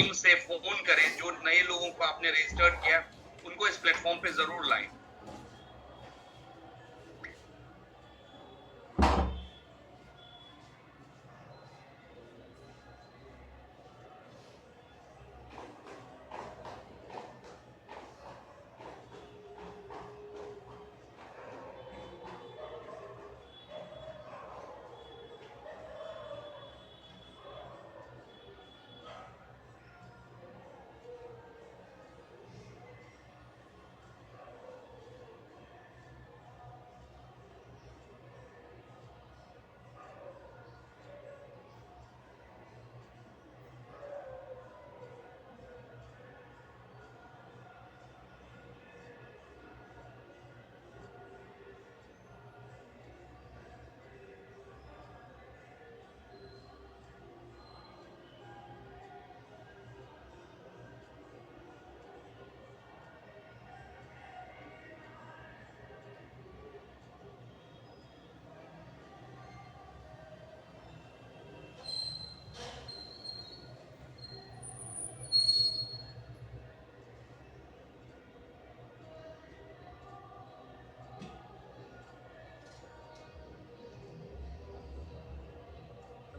माध्यम से फोन करें, जो नए लोगों को आपने रजिस्टर्ड किया उनको इस प्लेटफॉर्म पे जरूर लाएं।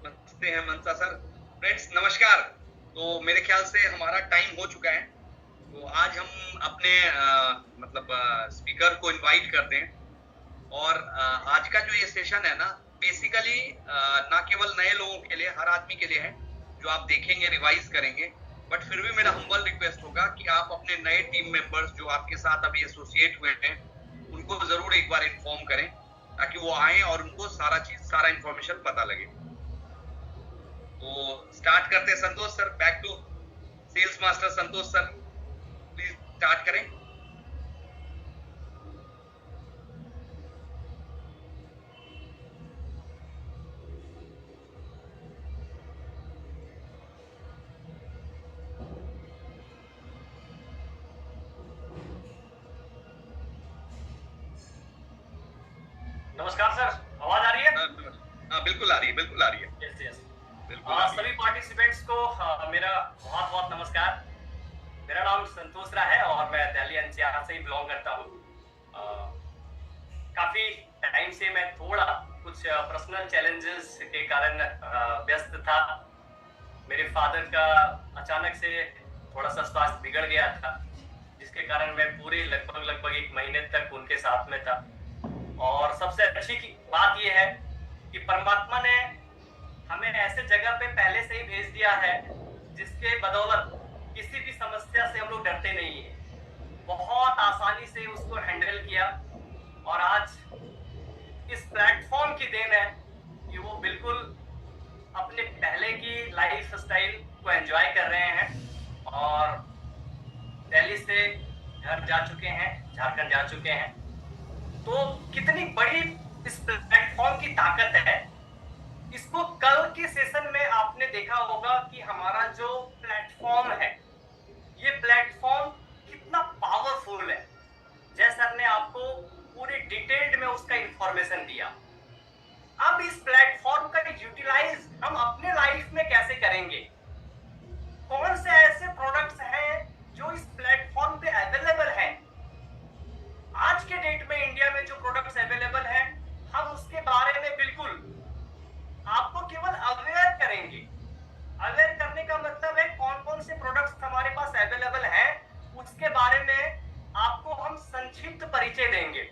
नमस्ते हैं मनसा सर। फ्रेंड्स नमस्कार। तो मेरे ख्याल से हमारा टाइम हो चुका है, तो आज हम अपने स्पीकर को इनवाइट करते हैं। और आज का जो ये सेशन है ना, बेसिकली ना केवल नए लोगों के लिए, हर आदमी के लिए है, जो आप देखेंगे, रिवाइज करेंगे। बट फिर भी मेरा हम्बल रिक्वेस्ट होगा कि आप अपने नए टीम मेंबर्स जो आपके साथ अभी एसोसिएट हुए हैं उनको जरूर एक बार इन्फॉर्म करें, ताकि वो आए और उनको सारा इंफॉर्मेशन पता लगे। तो स्टार्ट करते हैं। Santosh sir, back to sales master Santosh sir, please start करें। नमस्कार सर, आवाज आ रही है? हाँ बिल्कुल आ रही है, बिल्कुल आ रही है। Yes yes. बिल्कुल सभी पार्टिसिपेंट्स को मेरा बहुत बहुत नमस्कार। मेरा नाम संतोष राय है और मैं दिल्ली एनसीआर से ही बिलोंग करता हूँ। काफी टाइम से मैं थोड़ा कुछ पर्सनल चैलेंजेस के कारण व्यस्त था। मेरे फादर का अचानक से थोड़ा सा स्वास्थ्य बिगड़ गया था, जिसके कारण मैं पूरे लगभग 1 महीने तक उनके साथ में था। और सबसे अच्छी बात यह है कि परमात्मा ने हमें ऐसे जगह पे पहले से ही भेज दिया है जिसके बदौलत किसी भी समस्या से हम लोग डरते नहीं है। बहुत आसानी से उसको हैंडल किया और आज इस प्लेटफॉर्म की देन है कि वो बिल्कुल अपने पहले की लाइफ स्टाइल को एंजॉय कर रहे हैं और दिल्ली से घर जा चुके हैं, झारखंड जा चुके हैं। तो कितनी बड़ी इस प्लेटफॉर्म की ताकत है, इसको कल के सेशन में आपने देखा होगा कि हमारा जो प्लेटफॉर्म है, ये प्लेटफॉर्म कितना पावरफुल है। जय सर ने आपको पूरे डिटेल्ड में उसका इंफॉर्मेशन दिया। अब इस प्लेटफॉर्म का यूटिलाइज हम अपने लाइफ में कैसे करेंगे? कौन से ऐसे प्रोडक्ट्स हैं जो इस प्लेटफॉर्म पे अवेलेबल हैं? आज के डेट में इंडिया में जो प्रोडक्ट्स अवेलेबल हैं, हम उसके बारे में बिल्कुल आपको केवल अवेयर करेंगे। अवेयर करने का मतलब है कौन कौन से प्रोडक्ट्स हमारे पास अवेलेबल हैं, उसके बारे में आपको हम संक्षिप्त परिचय देंगे।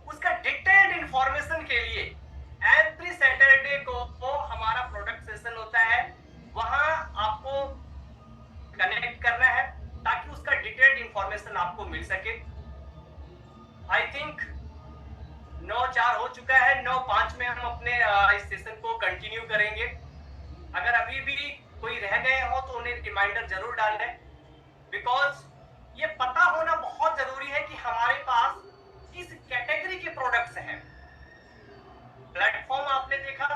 उसका डिटेल्ड इंफॉर्मेशन के लिए एवरी सैटरडे को हमारा प्रोडक्ट सेशन होता है, वहां आपको कनेक्ट करना है ताकि उसका डिटेल्ड इंफॉर्मेशन आपको मिल सके। आई थिंक 9:04 हो चुका है, 9:05 में हम अपने इस सेशन को कंटिन्यू करेंगे। अगर अभी भी कोई रह गए हो तो उन्हें रिमाइंडर जरूर डालें, बिकॉज ये पता होना बहुत जरूरी है कि हमारे पास किस कैटेगरी के प्रोडक्ट्स हैं। प्लेटफॉर्म आपने देखा,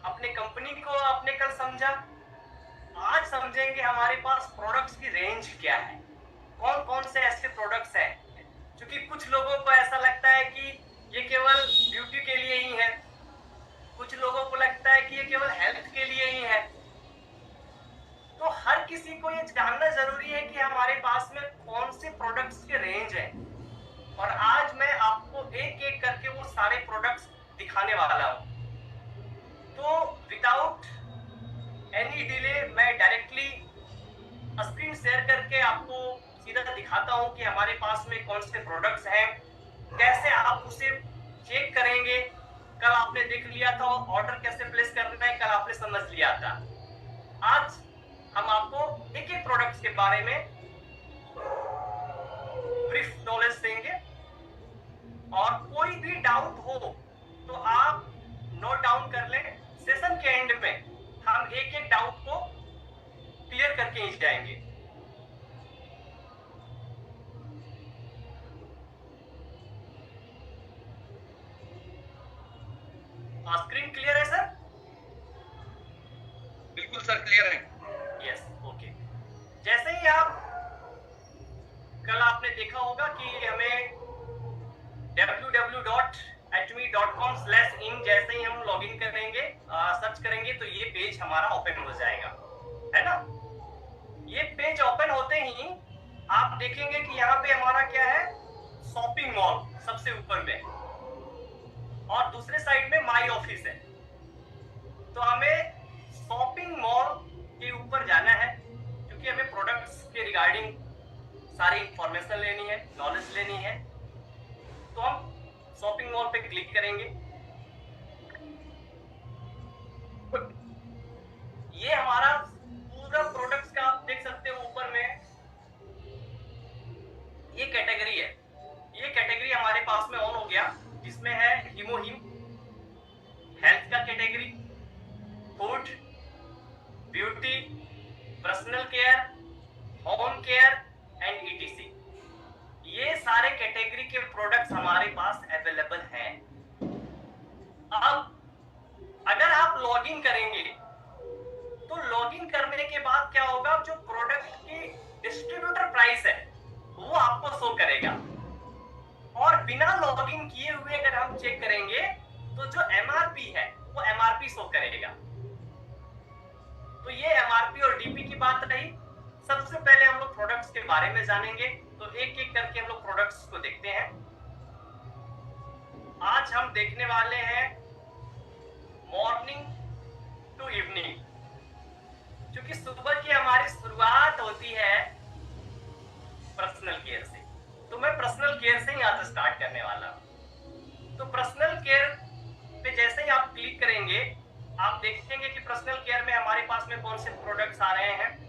अपने कंपनी को आपने कल समझा, आज समझेंगे हमारे पास प्रोडक्ट्स की रेंज क्या है, कौन कौन से ऐसे प्रोडक्ट्स हैं। क्योंकि कुछ लोगों को ऐसा लगता है कि ये केवल ब्यूटी के लिए ही है, कुछ लोगों को लगता है कि ये केवल हेल्थ के लिए ही है। तो किसी को ये जानना जरूरी है कि हमारे पास में कौन से प्रोडक्ट्स के रेंज है, और आज मैं आपको एक एक करके वो सारे प्रोडक्ट्स दिखाने वाला हूं। तो विदाउट एनी डिले मैं डायरेक्टली स्क्रीन शेयर करके आपको सीधा दिखाता हूं कि हमारे पास में कौन से प्रोडक्ट्स हैं, कैसे आप उसे चेक करेंगे। कल आपने देख लिया था ऑर्डर कैसे प्लेस करना है, कल आपने समझ लिया था। आज हम आपको एक एक प्रोडक्ट्स के बारे में ब्रीफ नॉलेज देंगे, और कोई भी डाउट हो तो आप नोट डाउन कर लें। सेशन के एंड में हम एक एक डाउट को क्लियर करके ही जाएंगे। स्क्रीन क्लियर है सर? बिल्कुल सर, क्लियर है। Yes, okay. जैसे ही आप कल आपने देखा होगा कि हमें www.atomy.com/in जैसे ही हम लॉगिन करेंगे, सर्च करेंगे, तो ये पेज हमारा ओपन हो जाएगा, है ना। ये पेज ओपन होते ही आप देखेंगे कि यहाँ पे हमारा क्या है, शॉपिंग मॉल सबसे ऊपर में, और दूसरे साइड में माई ऑफिस है। तो हमें शॉपिंग मॉल के ऊपर जाना है, क्योंकि हमें प्रोडक्ट्स के रिगार्डिंग सारी इंफॉर्मेशन लेनी है, नॉलेज लेनी है। तो हम शॉपिंग मॉल पे क्लिक करेंगे। ये हमारा पूरा प्रोडक्ट्स का आप देख सकते हो ऊपर में ये कैटेगरी है। ये कैटेगरी हमारे पास में ऑन हो गया, जिसमें है हीमोहिम, हेल्थ का category, food, beauty, personal care, home care and etc. ये सारे कैटेगरी के प्रोडक्ट्स हमारे पास अवेलेबल हैं। अब अगर आप लॉगिन करेंगे तो लॉगिन करने के बाद क्या होगा, जो प्रोडक्ट की डिस्ट्रीब्यूटर प्राइस है वो आपको शो करेगा, और बिना लॉगिन किए हुए अगर हम चेक करेंगे तो जो एमआरपी है वो एमआरपी शो करेगा। तो ये एमआरपी और डीपी की बात रही। सबसे पहले हम लोग प्रोडक्ट्स के बारे में जानेंगे, तो एक एक करके हम लोग प्रोडक्ट्स को देखते हैं। आज हम देखने वाले हैं मॉर्निंग टू इवनिंग, क्योंकि सुबह की हमारी शुरुआत होती है पर्सनल केयर से, तो मैं पर्सनल केयर से ही आज स्टार्ट करने वाला हूं। तो पर्सनल केयर पे जैसे ही आप क्लिक करेंगे, आप देखेंगे कि पर्सनल केयर में हमारे पास में कौन से प्रोडक्ट्स आ रहे हैं।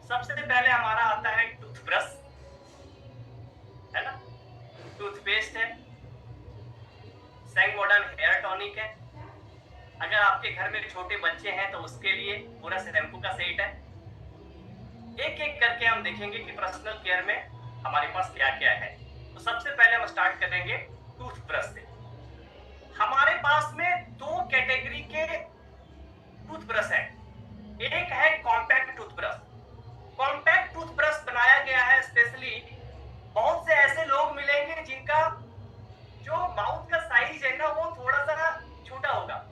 सबसे पहले हमारा आता है टूथब्रश, है ना, टूथपेस्ट है, सेंगमोडर्न हेयर टॉनिक है। अगर आपके घर में छोटे बच्चे हैं तो उसके लिए पूरा शैम्पू का सेट है। एक एक करके हम देखेंगे कि पर्सनल केयर में हमारे पास क्या क्या है। तो सबसे पहले हम स्टार्ट करेंगे टूथब्रश से। हमारे पास में दो कैटेगरी के टूथब्रश है। एक है कॉम्पैक्ट टूथब्रश। कॉम्पैक्ट टूथब्रश बनाया गया है स्पेशली, बहुत से ऐसे लोग मिलेंगे जिनका जो माउथ का साइज है ना वो थोड़ा सा छोटा होगा।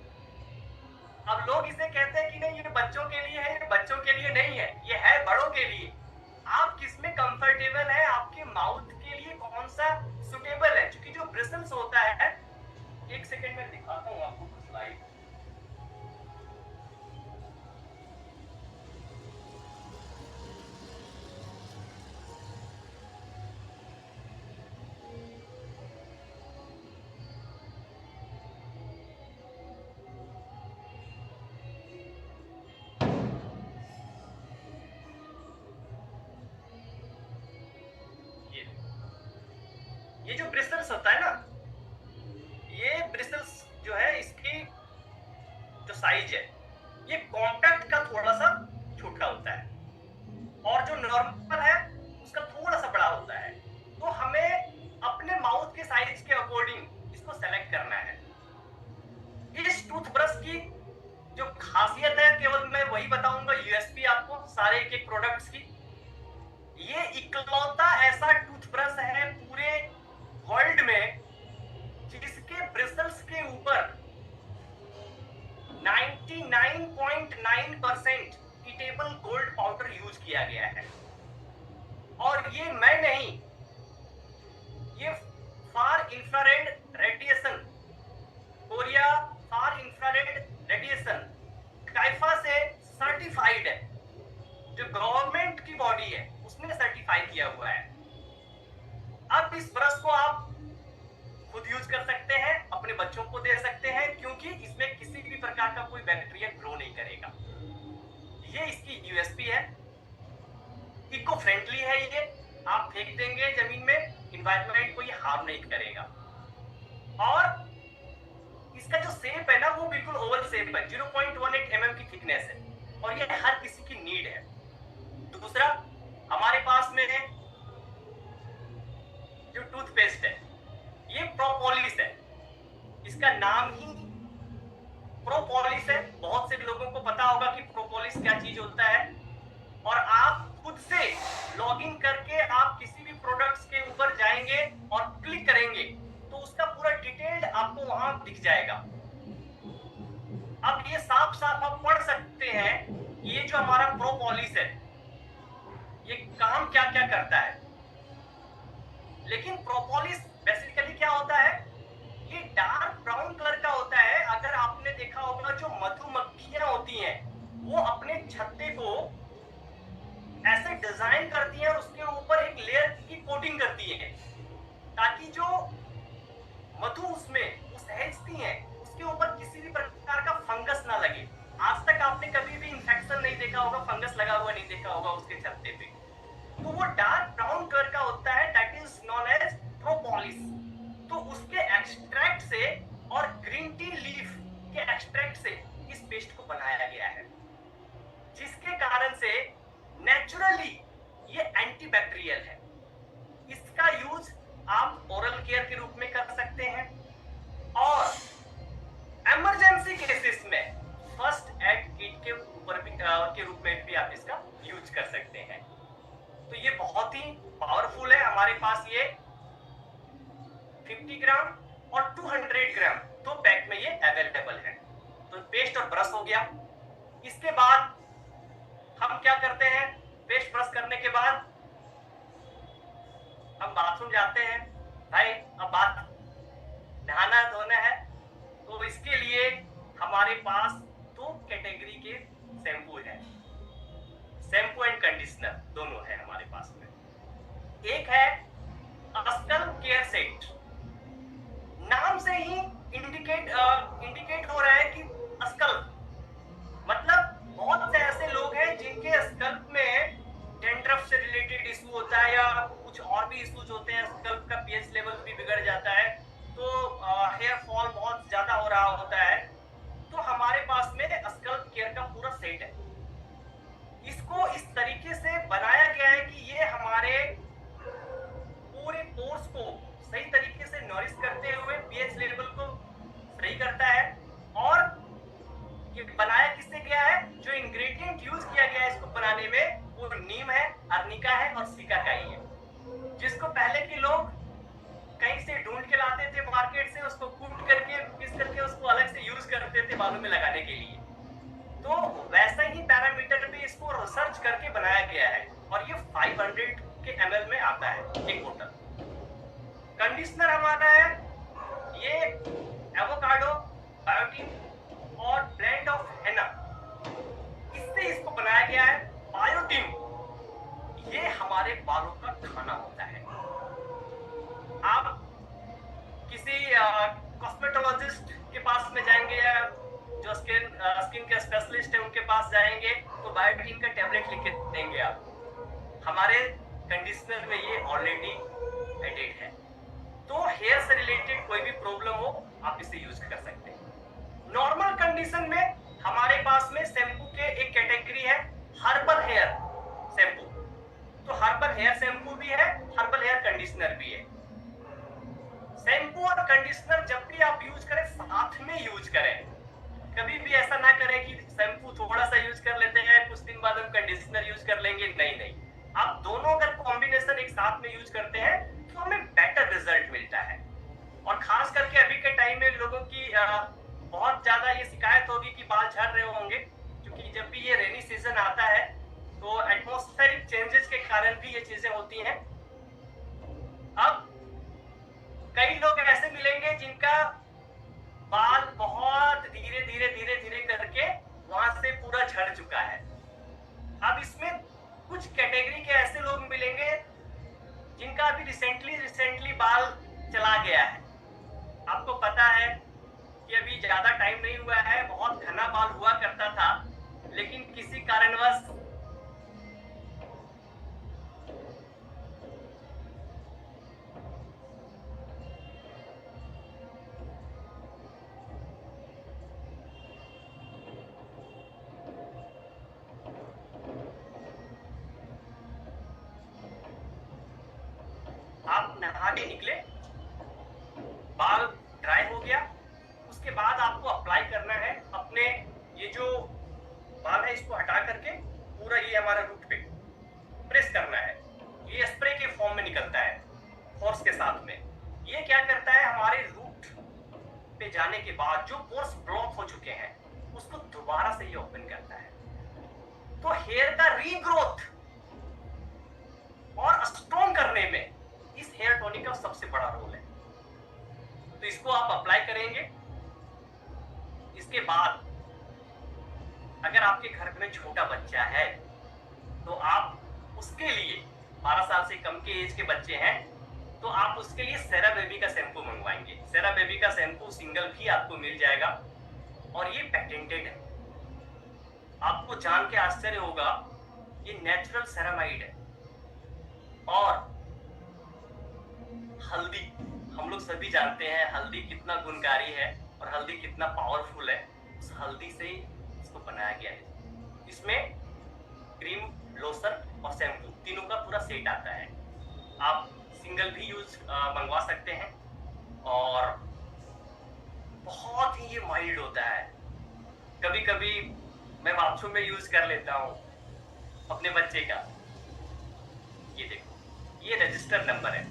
अब लोग इसे कहते हैं कि नहीं ये बच्चों के लिए है, ये बच्चों के लिए नहीं है, ये है बड़ों के लिए। आप किसमें कंफर्टेबल है, आपके माउथ के लिए कौन सा सुटेबल है। क्योंकि जो ब्रिसल्स होता है, एक सेकेंड में दिखाता हूँ आपको कुछ स्लाइड। ये जो ब्रिसल्स होता है ना, ये ब्रिसल्स जो है इसकी जो साइज है ये कॉम्पैक्ट का थोड़ा सा छोटा होता है, और जो नॉर्मल है उसका थोड़ा सा बड़ा होता है। तो हमें अपने माउथ के साइज के अकॉर्डिंग इसको सेलेक्ट करना है। इस टूथब्रश की जो खासियत है केवल मैं वही बताऊंगा, यूएसपी आपको सारे एक एक प्रोडक्ट्स की। ये इकलौता ऐसा टूथब्रश है पूरे वर्ल्ड में जिसके ब्रिसल्स के ऊपर 99.9% ईटेबल गोल्ड बॉडी है उसने सर्टिफाई किया हुआ है। अब इस ब्रश को आप खुद यूज कर सकते हैं, अपने बच्चों को दे सकते हैं, क्योंकि इसमें किसी भी प्रकार का कोई बैक्टीरिया ग्रो नहीं करेगा। ये इसकी यूएसपी है, इको फ्रेंडली है। ये आप फेंक देंगे जमीन में, इन्वायरमेंट को ये हार्म नहीं करेगा। और इसका जो शेप है ना वो बिल्कुल ओवल शेप है, 0.18 mm की थिकनेस है, और ये हर किसी की नीड है। दूसरा, हमारे पास में है जो टूथपेस्ट है, ये प्रोपोलिस है। इसका नाम ही प्रोपोलिस है। बहुत से लोगों को पता होगा कि प्रोपोलिस क्या चीज होता है, और आप खुद से लॉगिन करके आप किसी भी प्रोडक्ट्स के ऊपर जाएंगे और क्लिक करेंगे तो उसका पूरा डिटेल्ड आपको वहां दिख जाएगा। अब ये साफ साफ आप पढ़ सकते हैं कि ये जो हमारा प्रोपोलिस है ये काम क्या क्या करता है। लेकिन प्रोपोलिस बेसिकली क्या होता है, ये डार्क ब्राउन कलर का होता है। अगर आपने देखा होगा जो मधुमक्खियां होती हैं वो अपने छत्ते को ऐसे डिजाइन करती है और उसके ऊपर एक लेयर की कोटिंग करती है ताकि जो मधु उसमें वो सहेजती है उसके ऊपर किसी भी प्रकार का फंगस ना लगे। आज तक आपने कभी भी इंफेक्शन नहीं देखा होगा, फंगस लगा हुआ नहीं देखा होगा उसके छत्ते पे। तो वो डार्क ब्राउन कलर का होता है, that is known as propolis. तो उसके एक्सट्रैक्ट से और ग्रीन टी लीफ के एक्सट्रैक्ट से इस पेस्ट को बनाया गया है, जिसके कारण से नेचुरली ये एंटीबैक्टीरियल है। इसका यूज आप ओरल केयर के रूप में कर सकते हैं, और इमरजेंसी केसेस में फर्स्ट एड किट के ऊपर भी के रूप में भी आप इसका यूज कर सकते हैं। तो ये बहुत ही पावरफुल है। हमारे पास ये 50 ग्राम और 200 ग्राम दो पैक में ये अवेलेबल है। तो पेस्ट और ब्रश हो गया। इसके बाद हम क्या करते हैं, पेस्ट ब्रश करने के बाद हम बाथरूम जाते हैं। भाई अब बात नहाना धोना है, तो इसके लिए हमारे पास दो कैटेगरी के शैम्पू है, शैम्पू एंड कंडीशनर दोनों है हमारे पास में। एक है अस्कल केयर सेट। नाम से ही इंडिकेट हो रहा है कि अस्कल मतलब बहुत से ऐसे लोग हैं जिनके स्कल्प में डेंड्रफ से रिलेटेड इशू होता है या कुछ और भी इश्यूज होते हैं, स्कल्प का पीएच लेवल भी बिगड़ जाता है, तो हेयर फॉल बहुत ज्यादा हो रहा होता है। तो हमारे पास में स्कल्प केयर का पूरा सेट है। इसको इस तरीके से बनाया गया है कि ये हमारे पूरे पोर्स को सही तरीके से नरिश करते हुए पीएच लेवल को सही करता है। और ये बनाया किससे गया है, जो इंग्रेडिएंट यूज किया गया है इसको बनाने में वो नीम है, अर्निका है और सिकाकाई है, जिसको पहले के लोग कहीं से ढूंढ के लाते थे मार्केट से, उसको कूट करके पीस करके उसको अलग से यूज करते थे बालों में लगाने के लिए। तो वैसा ही पैरामीटर पे इसको रिसर्च करके बनाया गया है, और ये 500 के ml में आता है एक बोतल। कंडीशनर हमारा है ये एवोकाडो, बायोटिन और ब्लेंड ऑफ हेना, इससे इसको बनाया गया है। बायोटिन ये हमारे बालों का खाना होता है। आप किसी कॉस्मेटोलॉजिस्ट के पास में जाएंगे या जो स्किन के स्पेशलिस्ट है उनके पास जाएंगे तो बायोटिन का टैबलेट लिख के देंगे आप। हमारे कंडीशनर में ये ऑलरेडी एडेड है, तो हेयर से रिलेटेड कोई भी प्रॉब्लम हो आप इसे यूज कर सकते हैं। नॉर्मल कंडीशन में हमारे पास में शैम्पू के एक कैटेगरी है हर्बल हेयर शैम्पू। तो हर्बल हेयर शैम्पू भी है, हर्बल हेयर कंडीशनर भी है। शैम्पू और कंडीशनर जब भी आप यूज करें साथ में यूज करें। कभी भी ऐसा ना करें कि शैम्पू थोड़ा सा यूज कर लेते हैं कुछ दिन बाद हम कंडीशनर यूज कर लेंगे, नहीं नहीं। आप दोनों अगर कॉम्बिनेशन एक साथ में यूज करते हैं तो हमें बेटर रिजल्ट मिलता है। और खास करके अभी के टाइम में लोगों की बहुत ज्यादा ये शिकायत होगी कि बाल झड़ रहे होंगे, क्योंकि जब भी ये रेनी सीजन आता है तो एटमॉस्फेरिक चेंजेस के कारण भी ये चीजें होती हैं। अब कई लोग ऐसे मिलेंगे जिनका बाल बहुत धीरे धीरे करके वहां से पूरा झड़ चुका है। अब इसमें कुछ कैटेगरी के ऐसे लोग मिलेंगे जिनका अभी रिसेंटली बाल चला गया है। आपको पता है कि अभी ज्यादा टाइम नहीं हुआ है, बहुत घना बाल हुआ करता था, लेकिन किसी कारणवश आप नहा के निकले, बाल ड्राई हो गया, उसके बाद आपको अप्लाई करना है अपने ये जो बाल है इसको हटा करके पूरा ये हमारा रूट पे प्रेस करना है। ये स्प्रे के फॉर्म में निकलता है फोर्स के साथ में। ये क्या करता है, हमारे रूट पे जाने के बाद जो पोर्स ब्लॉक हो चुके हैं उसको दोबारा से ये ओपन करता है। तो हेयर का रीग्रोथ और स्ट्रॉन्ग करने में इस हेयर टॉनिक का सबसे बड़ा रोल है। तो इसको आप अप्लाई करेंगे। इसके बाद अगर आपके घर में छोटा बच्चा है तो आप उसके लिए 12 साल से कम के एज के बच्चे हैं तो आप उसके लिए सेरा बेबी का शैम्पू मंगवाएंगे। सेरा बेबी का शैम्पू सिंगल भी आपको मिल जाएगा और ये पेटेंटेड है। आपको जान के आश्चर्य होगा, ये नेचुरल सेरामाइड है। और हल्दी, हम लोग सभी जानते हैं हल्दी कितना गुणकारी है और हल्दी कितना पावरफुल है। उस हल्दी से इसको बनाया गया है। इसमें क्रीम, लोशन और शैम्पू तीनों का पूरा सेट आता है। आप सिंगल भी यूज मंगवा सकते हैं और बहुत ही ये माइल्ड होता है। कभी कभी मैं बाथरूम में यूज कर लेता हूँ अपने बच्चे का। ये देखो, ये रजिस्टर नंबर है,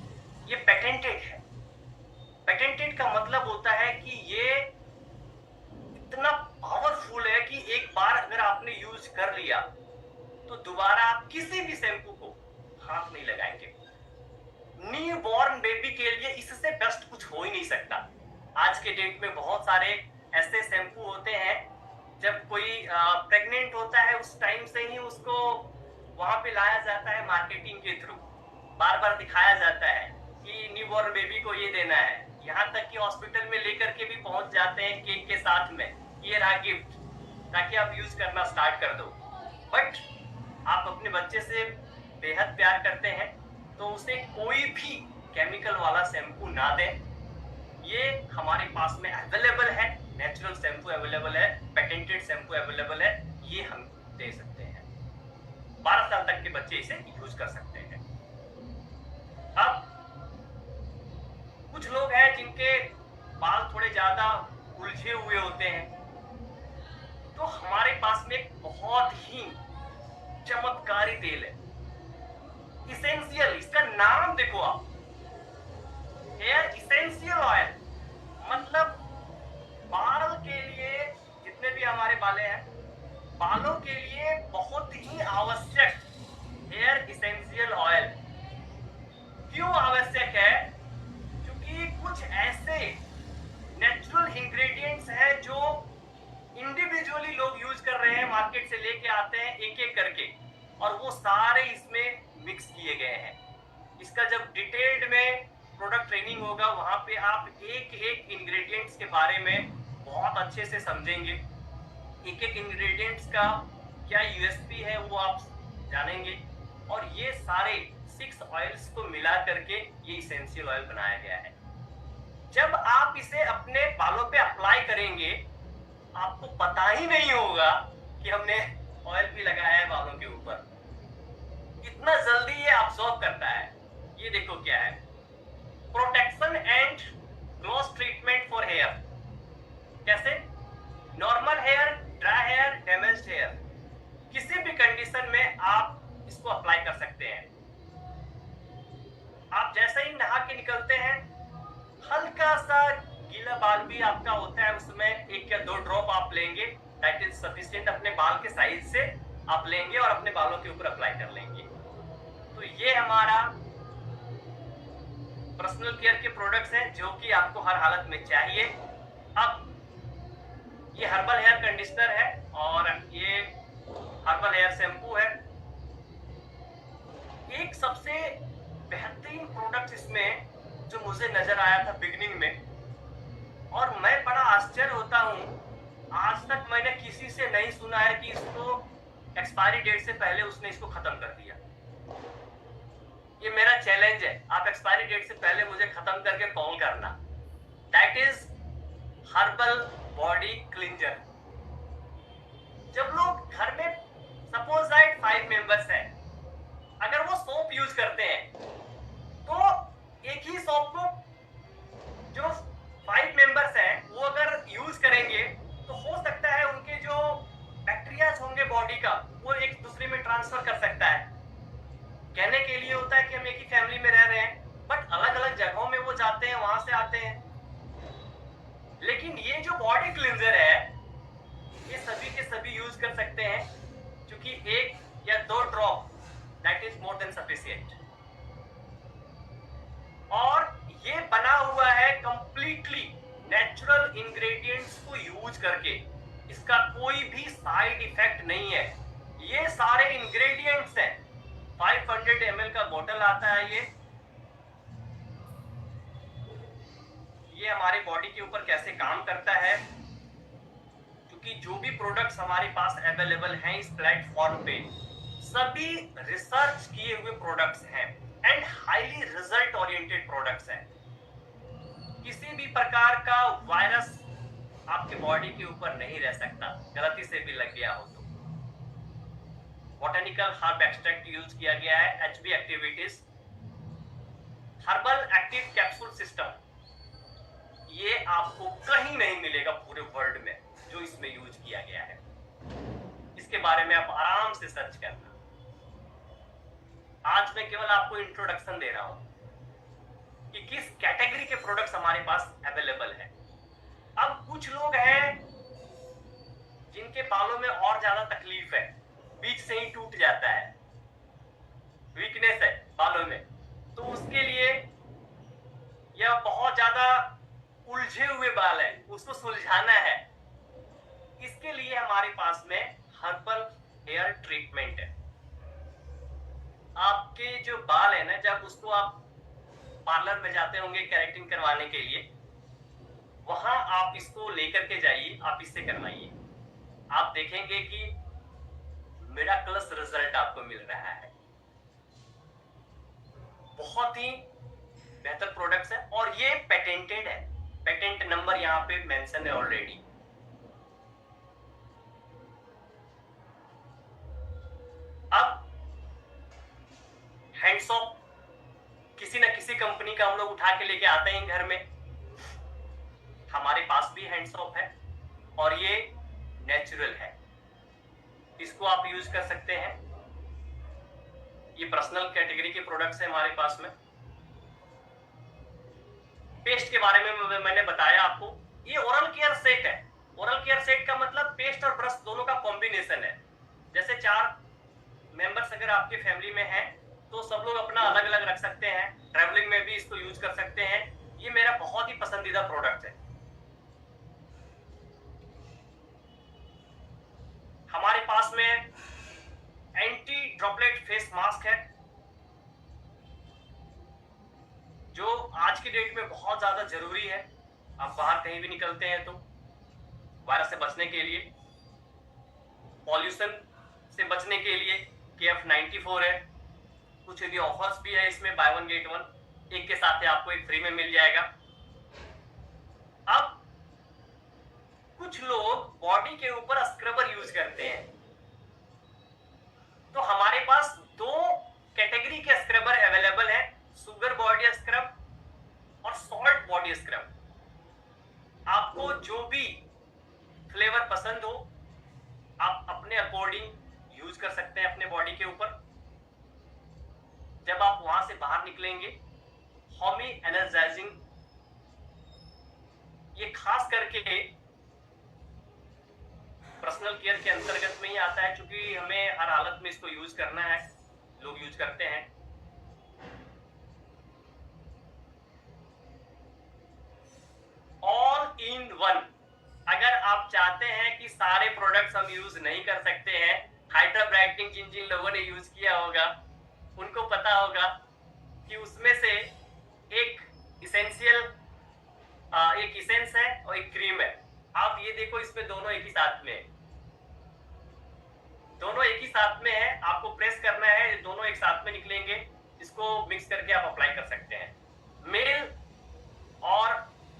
ये पेटेंटेड है। पेटेंटेड का मतलब होता है कि ये इतना पावरफुल है कि एक बार अगर आपने यूज कर लिया तो दोबारा आप किसी भी शैम्पू को हाथ नहीं लगाएंगे। न्यू बॉर्न बेबी के लिए इससे बेस्ट कुछ हो ही नहीं सकता। आज के डेट में बहुत सारे ऐसे शैम्पू होते हैं, जब कोई प्रेग्नेंट होता है उस टाइम से ही उसको वहां पे लाया जाता है मार्केटिंग के थ्रू, बार बार दिखाया जाता है कि न्यू बॉर्न बेबी को ये देना है। यहाँ तक कि हॉस्पिटल में लेकर के भी पहुंच जाते हैं केक के साथ में, ये रहा गिफ्ट, ताकि आप यूज करना स्टार्ट कर दो। बट आप अपने बच्चे से बेहद प्यार करते हैं तो उसे कोई भी केमिकल वाला शैम्पू ना दें। ये हमारे पास में अवेलेबल है, नेचुरल शैम्पू अवेलेबल है, पेटेंटेड शैम्पू अवेलेबल है, ये हम दे सकते हैं। 12 साल तक के बच्चे इसे यूज कर सकते हैं। अब कुछ लोग हैं जिनके बाल थोड़े ज्यादा उलझे हुए होते हैं, तो हमारे पास में एक बहुत ही चमत्कारी तेल है, इसेंशियल। इसका नाम देखो आप, हेयर इसेंशियल ऑयल। मतलब बाल के लिए, जितने भी हमारे बालें हैं, बालों के लिए बहुत ही आवश्यक हेयर इसेंशियल ऑयल। क्यों आवश्यक है? क्योंकि कुछ ऐसे नेचुरल इंग्रेडिएंट्स हैं जो इंडिविजुअली लोग यूज कर रहे हैं, मार्केट से लेके आते हैं एक एक करके, और वो सारे इसमें मिक्स किए गए हैं। इसका जब डिटेल्ड में प्रोडक्ट ट्रेनिंग होगा वहां पे आप एक एक इंग्रेडिएंट्स के बारे में बहुत अच्छे से समझेंगे। एक एक इंग्रेडिएंट्स का क्या यूएसपी है वो आप जानेंगे। और ये सारे 6 ऑयल्स को मिला करके ये इसेंशियल ऑयल बनाया गया है। जब आप इसे अपने बालों पे अप्लाई करेंगे आपको पता ही नहीं होगा कि हमने ऑयल भी लगाया है बालों के ऊपर। इतना जल्दी ये अब्सॉर्ब करता है। ये देखो क्या है, protection and gloss treatment for hair. कैसे? Normal hair, dry hair, damaged hair, किसी भी कंडीशन में आप इसको अप्लाई कर सकते हैं। आप जैसे ही नहा के निकलते हैं, हल्का सा गीला बाल भी आपका होता है, उसमें 1 या 2 ड्रॉप आप लेंगे, दैट इज सफिशिएंट। अपने बाल के साइज से आप लेंगे और अपने बालों के ऊपर अप्लाई कर लेंगे। तो ये हमारा पर्सनल केयर के प्रोडक्ट्स हैं जो कि आपको हर हालत में चाहिए। अब ये हर्बल हेयर कंडीशनर है और ये हर्बल हेयर शैम्पू है। एक सबसे बेहतरीन प्रोडक्ट इसमें जो मुझे नजर आया था बिगनिंग में, और मैं बड़ा आश्चर्य होता हूँ, आज तक मैंने किसी से नहीं सुना है कि इसको एक्सपायरी डेट से पहले उसने इसको खत्म कर दिया। ये मेरा चैलेंज है, आप एक्सपायरी डेट से पहले मुझे खत्म करके कॉल करना। That is herbal body cleanser. जब लोग घर में सपोज दैट 5 मेंबर्स हैं, अगर वो सोप यूज करते हैं तो एक ही सोप को जो 5 मेंबर्स हैं वो अगर यूज करेंगे तो हो सकता है उनके जो बैक्टीरियाज होंगे बॉडी का वो एक दूसरे में ट्रांसफर कर सकता है। कहने के लिए होता है कि हम एक ही फैमिली में रह रहे हैं, बट अलग अलग जगहों में वो जाते हैं, वहां से आते हैं। लेकिन ये जो बॉडी क्लींजर है ये सभी के सभी यूज कर सकते हैं, क्योंकि 1 या 2 drop that is more than sufficient. और ये बना हुआ है कंप्लीटली नेचुरल इंग्रेडिएंट्स को यूज करके, इसका कोई भी साइड इफेक्ट नहीं है। ये सारे इंग्रेडिएंट्स हैं। 500 ml का बोतल आता है ये हमारी बॉडी के ऊपर कैसे काम करता है, क्योंकि जो भी प्रोडक्ट्स हमारे पास अवेलेबल हैं इस प्लेटफॉर्म पे सभी रिसर्च किए हुए प्रोडक्ट्स हैं and highly result oriented products हैं। किसी भी प्रकार का वायरस आपके बॉडी के ऊपर नहीं रह सकता, गलती से भी लग गया हो तो। बॉटनिकल हर्ब एक्सट्रैक्ट यूज किया गया है, HB activities, herbal active capsule system. ये आपको कहीं नहीं मिलेगा पूरे वर्ल्ड में जो इसमें यूज किया गया है। इसके बारे में आप आराम से सर्च करना। आज मैं केवल आपको इंट्रोडक्शन दे रहा हूं कि किस कैटेगरी के प्रोडक्ट्स हमारे पास अवेलेबल है। अब कुछ लोग हैं जिनके बालों में और ज्यादा तकलीफ है, बीच से ही टूट जाता है, वीकनेस है बालों में, तो उसके लिए यह बहुत ज्यादा उलझे हुए बाल है, उसको सुलझाना है। इसके लिए हमारे पास में हर्बल हेयर ट्रीटमेंट है। आपके जो बाल है ना, जब उसको आप पार्लर में जाते होंगे केराटिन करवाने के लिए, वहां आप इसको लेकर के जाइए, आप इससे करवाइए, आप देखेंगे कि मिराकलस रिजल्ट आपको मिल रहा है। बहुत ही बेहतर प्रोडक्ट्स है और ये पेटेंटेड है, पेटेंट नंबर यहाँ पे मेंशन है ऑलरेडी। अब हैंड सोप किसी न किसी कंपनी का हम लोग उठा के लेके आते हैं घर में। हमारे पास भी हैंड सोप है और ये नेचुरल है, इसको आप यूज कर सकते हैं। ये पर्सनल कैटेगरी के प्रोडक्ट्स है हमारे पास में। पेस्ट के बारे में मैंने बताया आपको, ये ओरल केयर सेट है। ओरल केयर सेट का मतलब पेस्ट और ब्रश दोनों का कॉम्बिनेशन है। जैसे 4 मेंबर्स अगर आपके फैमिली में हैं तो सब लोग अपना अलग अलग रख सकते हैं, ट्रैवलिंग में भी इसको यूज कर सकते हैं। ये मेरा बहुत ही पसंदीदा प्रोडक्ट है। हमारे पास में एंटी ड्रॉपलेट फेस मास्क है, जो आज की डेट में बहुत ज्यादा जरूरी है। आप बाहर कहीं भी निकलते हैं तो वायरस से बचने के लिए, पॉल्यूशन से बचने के लिए KF94 है। कुछ यदि ऑफर्स भी है इसमें, बाय 1 गेट 1, एक के साथ आपको एक फ्री में मिल जाएगा। अब कुछ लोग बॉडी के ऊपर स्क्रबर यूज करते हैं, तो हमारे पास 2 कैटेगरी के स्क्रबर अवेलेबल है, शुगर बॉडी स्क्रब और सॉल्ट बॉडी स्क्रब। आपको जो भी फ्लेवर पसंद हो आप अपने अकॉर्डिंग यूज कर सकते हैं अपने बॉडी के ऊपर। जब आप वहां से बाहर निकलेंगे, हॉमी एनर्जाइजिंग, ये खास करके पर्सनल केयर के अंतर्गत में ही आता है, क्योंकि हमें हर हालत में इसको यूज करना है, लोग यूज करते हैं। All in one. अगर आप चाहते हैं कि सारे प्रोडक्ट्स हम यूज नहीं कर सकते हैं, हाइड्रा ब्राइटनिंग जिन जिन लोगों ने यूज किया होगा उनको पता होगा कि उसमें से एक इसेंशियल एक इसेंस है और एक क्रीम है। आप ये देखो, इसमें दोनों एक ही साथ में है, दोनों एक ही साथ में है। आपको प्रेस करना है, दोनों एक साथ में निकलेंगे। इसको मिक्स करके आप अप्लाई कर सकते हैं। मेल और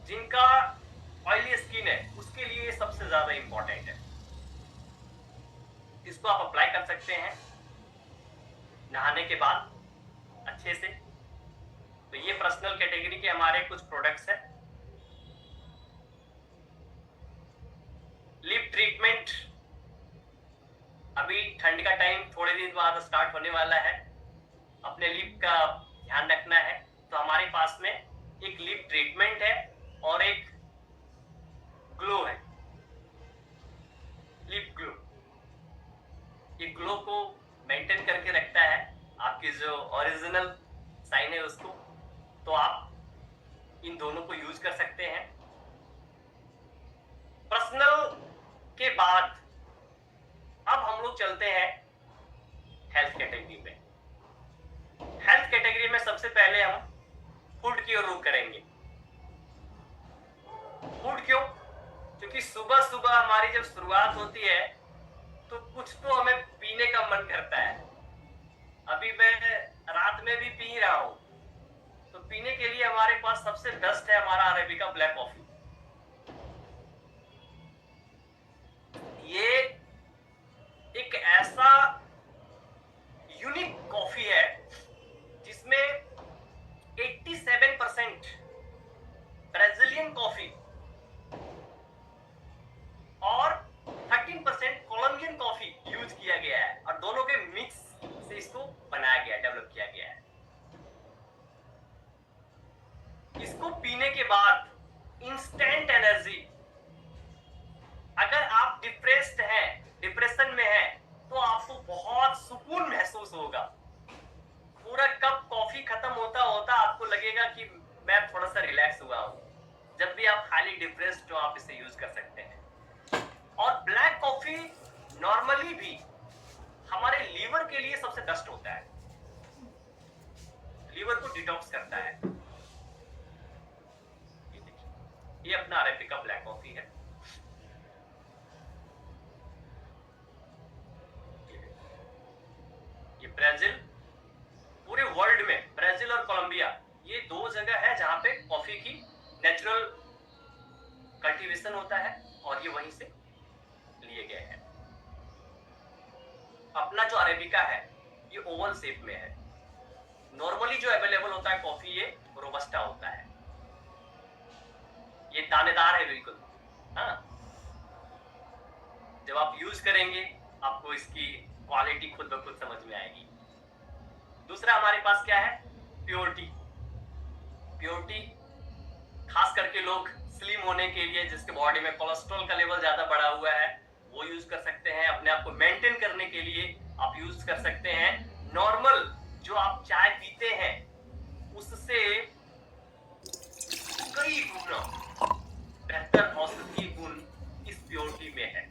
जिनका ऑयली स्किन है उसके लिए सबसे ज्यादा इंपॉर्टेंट है। इसको आप अप्लाई कर सकते हैं नहाने के बाद अच्छे से। तो ये पर्सनल कैटेगरी के हमारे कुछ प्रोडक्ट्स हैं। लिप ट्रीटमेंट, अभी ठंड का टाइम थोड़े दिन बाद स्टार्ट होने वाला है, अपने लिप का ध्यान रखना है। तो हमारे पास में एक लिप ट्रीटमेंट है और एक ग्लो है, लिप ग्लो। ये ग्लो को मेंटेन करके रखता है आपकी जो ओरिजिनल साइन है उसको। तो आप इन दोनों को यूज कर सकते हैं। पर्सनल के बाद अब हम लोग चलते हैं हेल्थ कैटेगरी में। हेल्थ कैटेगरी में सबसे पहले हम फूड की ओर रुख करेंगे। फूड क्यों? क्योंकि सुबह सुबह हमारी जब शुरुआत होती है तो कुछ तो हमें पीने का मन करता है। अभी मैं रात में भी पी रहा हूं। तो पीने के लिए हमारे पास सबसे बेस्ट है हमारा अरेबिका ब्लैक कॉफी। ये एक ऐसा यूनिक कॉफी है जिसमें 87% ब्राजीलियन कॉफी और 13% कोलंबियन कॉफी यूज किया गया है और दोनों के मिक्स से इसको बनाया गया, डेवलप किया गया है। इसको पीने के बाद इंस्टेंट एनर्जी। अगर आप डिप्रेस्ड हैं, डिप्रेशन में हैं, तो आपको बहुत सुकून महसूस होगा। पूरा कप कॉफी खत्म होता होता आपको लगेगा कि मैं थोड़ा सा रिलैक्स हुआ हूं। जब भी आप हाईली डिप्रेस्ड हो आप इसे यूज कर सकते हैं। और ब्लैक कॉफी नॉर्मली भी हमारे लीवर के लिए सबसे बेस्ट होता है, लीवर को डिटॉक्स करता है। ये अपना अरेबिका ब्लैक कॉफी है। ये ब्राजील, पूरे वर्ल्ड में ब्राजील और कोलंबिया ये दो जगह है जहां पे कॉफी की नेचुरल कल्टीवेशन होता है और ये वहीं से लिए गए हैं। अपना जो अरेबिका है ये ओवल शेप में है। नॉर्मली जो अवेलेबल होता है कॉफी ये रोबस्टा होता है, ये दानेदार है बिल्कुल। हाँ, जब आप यूज करेंगे आपको इसकी क्वालिटी खुद ब खुद समझ में आएगी। दूसरा हमारे पास क्या है? प्योरिटी। प्योरिटी खास करके लोग स्लिम होने के लिए, जिसके बॉडी में कोलेस्ट्रॉल का लेवल ज्यादा बढ़ा हुआ है, वो यूज कर सकते हैं। अपने आप को मेंटेन करने के लिए आप यूज कर सकते हैं। नॉर्मल जो आप चाय पीते हैं उससे कई गुना बेहतर औषधीय गुण इस प्योरिटी में है,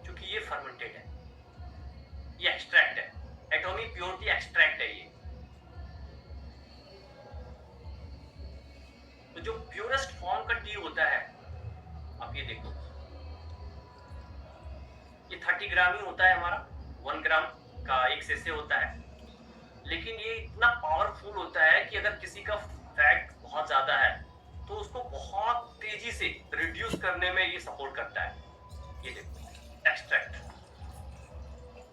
क्योंकि ये फर्मेंटेड है, ये एक्सट्रैक्ट है, एटॉमिक प्योरिटी एक्सट्रैक्ट है ये। तो जो प्योरेस्ट फॉर्म का टी होता है, आप ये देखो, ये 30 ग्राम ही होता है हमारा, 1 ग्राम का एक सेसे होता है। लेकिन ये इतना पावरफुल होता है कि अगर किसी का फैट बहुत ज्यादा है तो उसको बहुत तेजी से रिड्यूस करने में ये सपोर्ट करता है। ये देखो एक्सट्रैक्ट,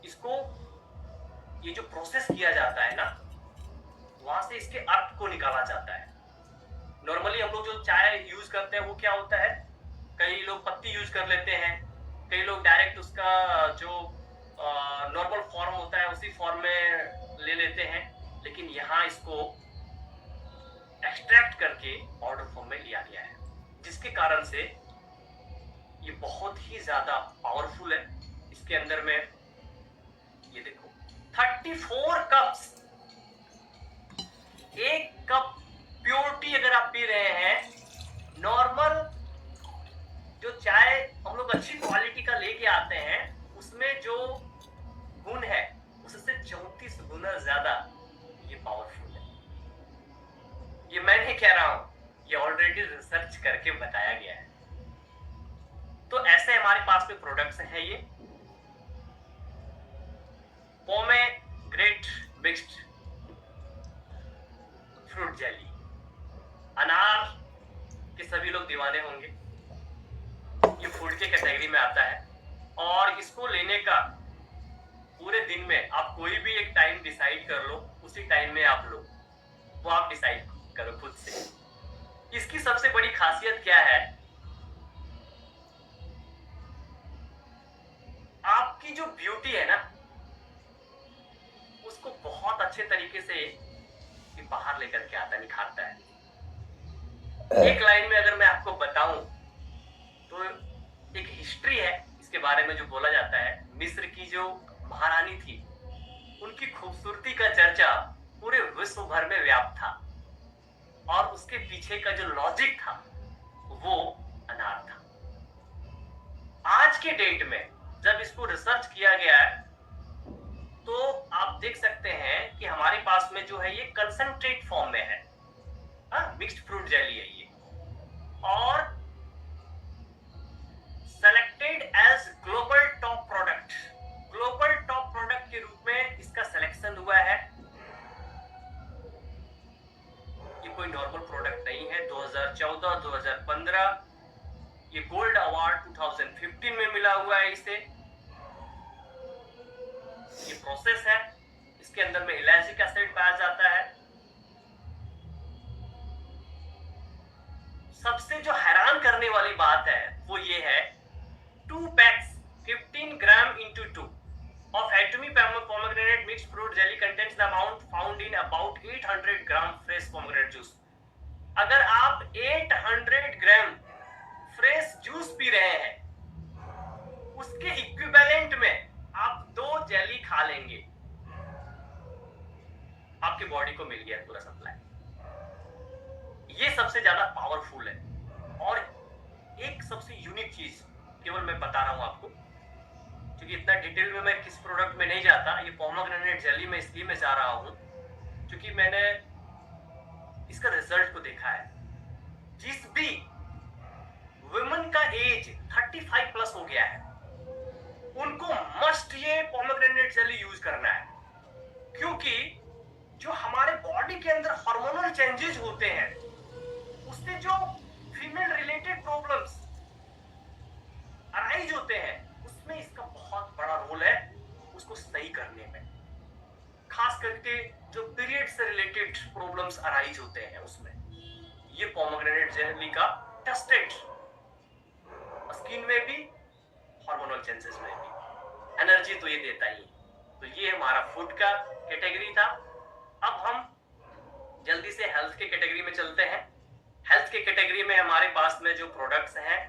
इसको ये जो प्रोसेस किया जाता है ना, वहां से इसके अर्थ को निकाला जाता है। नॉर्मली हम लोग जो चाय यूज करते हैं वो क्या होता है, कई लोग पत्ती यूज कर लेते हैं, कई लोग डायरेक्ट उसका जो नॉर्मल फॉर्म होता है उसी फॉर्म में ले लेते हैं। लेकिन यहाँ इसको एक्सट्रैक्ट करके पाउडर फॉर्म में लिया गया है, जिसके कारण से ये बहुत ही ज्यादा पावरफुल है। इसके अंदर में ये देखो 34 कप्स, एक कप प्योरिटी अगर आप पी रहे हैं। नॉर्मल जो चाय हम लोग अच्छी क्वालिटी का लेके आते हैं उसमें जो गुण है उससे 34 गुना ज्यादा प्रोडक्ट्स हैं ये पोमेग्रेनेट मिक्स्ड फ्रूट जेली। अनार के सभी लोग दीवाने होंगे, ये फूड के कैटेगरी में आता है और इसको लेने का पूरे दिन में आप कोई भी एक टाइम डिसाइड कर लो, उसी टाइम में आप लो, वो आप डिसाइड करो खुद से। इसकी सबसे बड़ी खासियत क्या है, आपकी जो ब्यूटी है ना उसको बहुत अच्छे तरीके से ये बाहर लेकर के आता, निखारता है। एक लाइन में अगर मैं आपको बताऊं तो एक हिस्ट्री है इसके बारे में जो बोला जाता है, मिस्र की जो महारानी थी उनकी खूबसूरती का चर्चा पूरे विश्व भर में व्याप्त था और उसके पीछे का जो लॉजिक था वो अनार था। आज के डेट में जब इसको रिसर्च किया गया है तो आप देख सकते हैं कि हमारे पास में जो है ये कंसंट्रेट फॉर्म में है, मिक्स्ड फ्रूट जेली है ये, और selected as global top product, global top product के रूप में इसका सिलेक्शन हुआ है। ये कोई नॉर्मल प्रोडक्ट नहीं है। 2014, 2015 ये गोल्ड अवार्ड 2015 में मिला हुआ है इसे। ये प्रोसेस है, इसके अंदर में इलायचिक एसिड पाया जाता है। सबसे जो हैरान करने वाली बात है वो ये है 2 packs 15 gram into 2 of Atomy pomegranate mixed fruit jelly contains the amount found in about 800 gram fresh pomegranate juice। अगर आप 800 ग्राम फ्रेश जूस पी रहे हैं उसके इक्विवेलेंट में आप 2 जेली खा लेंगे, आपके बॉडी को मिल गया पूरा सप्लाई। ये सबसे ज्यादा पावरफुल है। और एक सबसे यूनिक चीज केवल मैं बता रहा हूं आपको, क्योंकि इतना डिटेल में मैं किस प्रोडक्ट में नहीं जाता। ये पोमेग्रेनेट जेली में इसलिए मैं जा रहा हूं क्योंकि मैंने इसका रिजल्ट को देखा है। जिस भी वुमेन का एज 35 प्लस हो गया है उनको मस्ट ये पोमेग्रेनेट जेली यूज करना है, क्योंकि जो हमारे बॉडी के अंदर हार्मोनल चेंजेस होते हैं उससे जो फीमेल रिलेटेड प्रॉब्लम्स अराइज होते हैं उसमें इसका बहुत बड़ा रोल है उसको सही करने में। खास करके जो पीरियड से रिलेटेड प्रॉब्लम्स अराइज होते हैं उसमें ये पोमेग्रेनेट जेली का टेस्टेड, स्किन में भी हार्मोनल चेंजेस में भी एनर्जी तो ये देता ही। तो ये हमारा फूड का कैटेगरी था। अब हम जल्दी से हेल्थ के कैटेगरी में चलते हैं। हेल्थ के कैटेगरी में हमारे पास में जो प्रोडक्ट्स हैं,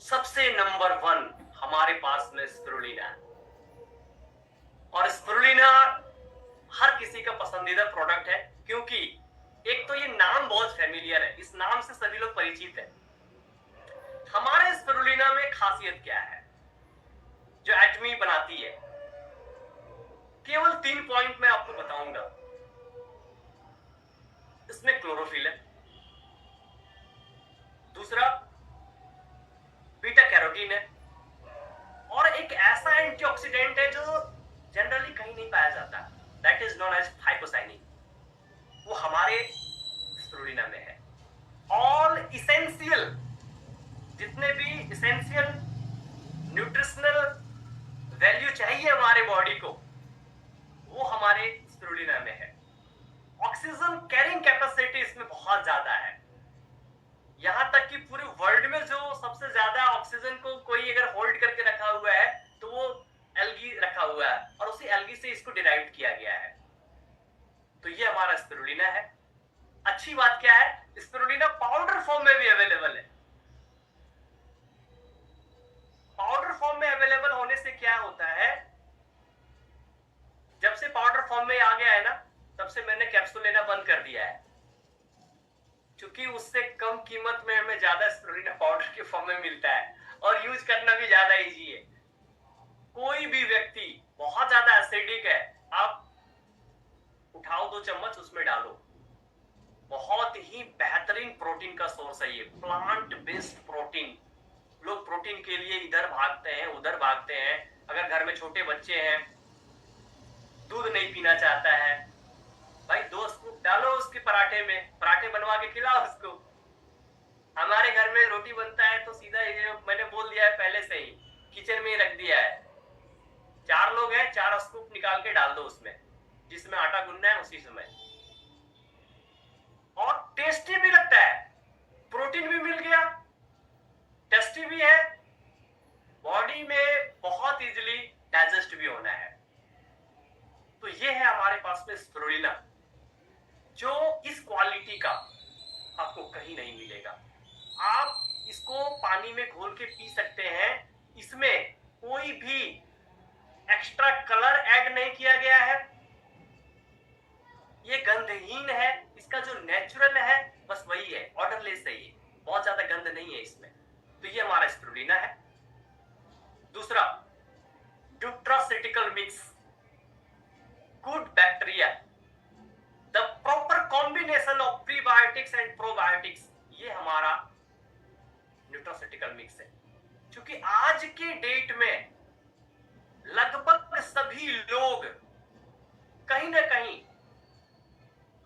सबसे नंबर 1 हमारे पास में स्पिरुलिना। और स्पिरुलिना हर किसी का पसंदीदा प्रोडक्ट है, क्योंकि एक तो ये नाम बहुत फेमिलियर है, इस नाम से सभी लोग परिचित हैं। हमारे स्पिरुलिना में खासियत क्या है जो एटमी बनाती है, केवल 3 पॉइंट मैं आपको बताऊंगा। इसमें क्लोरोफिल है, दूसरा बीटा कैरोटीन है, और एक ऐसा एंटीऑक्सीडेंट है जो जनरली कहीं नहीं पाया जाता, that is known as phycocyanin. वो हमारे स्पिरुलिना में है। ऑल इसेंशियल, जितने भी इसेंशियल न्यूट्रिशनल वैल्यू चाहिए हमारे बॉडी को, वो हमारे स्पिरुलिना में है। ऑक्सीजन कैरिंग कैपेसिटी इसमें बहुत ज्यादा है। यहां तक कि पूरे वर्ल्ड में जो सबसे ज्यादा ऑक्सीजन को कोई अगर होल्ड करके रखा हुआ है तो वो एल्गी रखा हुआ है, और उसी एल्गी से इसको डिराइव किया गया है। तो ये हमारा स्पिरुलिना है। अच्छी बात क्या है, स्पिरुलिना पाउडर फॉर्म में भी अवेलेबल है। पाउडर फॉर्म में अवेलेबल होने से क्या होता है, जब से पाउडर फॉर्म में आ गया है ना, तब से मैंने कैप्सूल लेना बंद कर दिया है, क्योंकि उससे कम कीमत में हमें ज्यादा स्पिरुलिना पाउडर के फॉर्म में मिलता है और यूज करना भी ज्यादा इजी है। कोई भी व्यक्ति बहुत ज्यादा एसिडिक है, आप उठाओ 2 चम्मच उसमें डालो। बहुत ही बेहतरीन प्रोटीन का सोर्स है ये, प्लांट बेस्ड प्रोटीन लोग प्रोटीन के लिए इधर भागते हैं उधर भागते हैं। अगर घर में छोटे बच्चे हैं, दूध नहीं पीना चाहता है, भाई 2 स्कूप डालो उसके पराठे में, पराठे बनवा के खिलाओ उसको। हमारे घर में रोटी बनता है तो सीधा ये मैंने बोल दिया है पहले से ही, किचन में ही रख दिया है। 4 लोग हैं, 4 स्कूप निकाल के डाल दो उसमें, जिसमें आटा गूंदना है उसी समय। और टेस्टी भी लगता है, प्रोटीन भी मिल गया, टेस्टी भी है, बॉडी में बहुत इजीली डाइजेस्ट भी होना है। तो ये है हमारे पास में स्पिरुलिना, जो इस क्वालिटी का आपको कहीं नहीं मिलेगा। आप इसको पानी में घोल के पी सकते हैं, इसमें कोई भी एक्स्ट्रा कलर ऐड नहीं किया गया है, ये गंधहीन है, इसका जो नेचुरल है बस वही है, ऑर्डरलेस है, ये बहुत ज्यादा गंध नहीं है इसमें। तो ये हमारा स्पिरुलिना है। दूसरा, nutraceutical mix, good bacteria, the proper combination of prebiotics and probiotics, ये हमारा न्यूट्रास्यूटिकल मिक्स है। क्योंकि आज के डेट में लगभग सभी लोग कहीं ना कहीं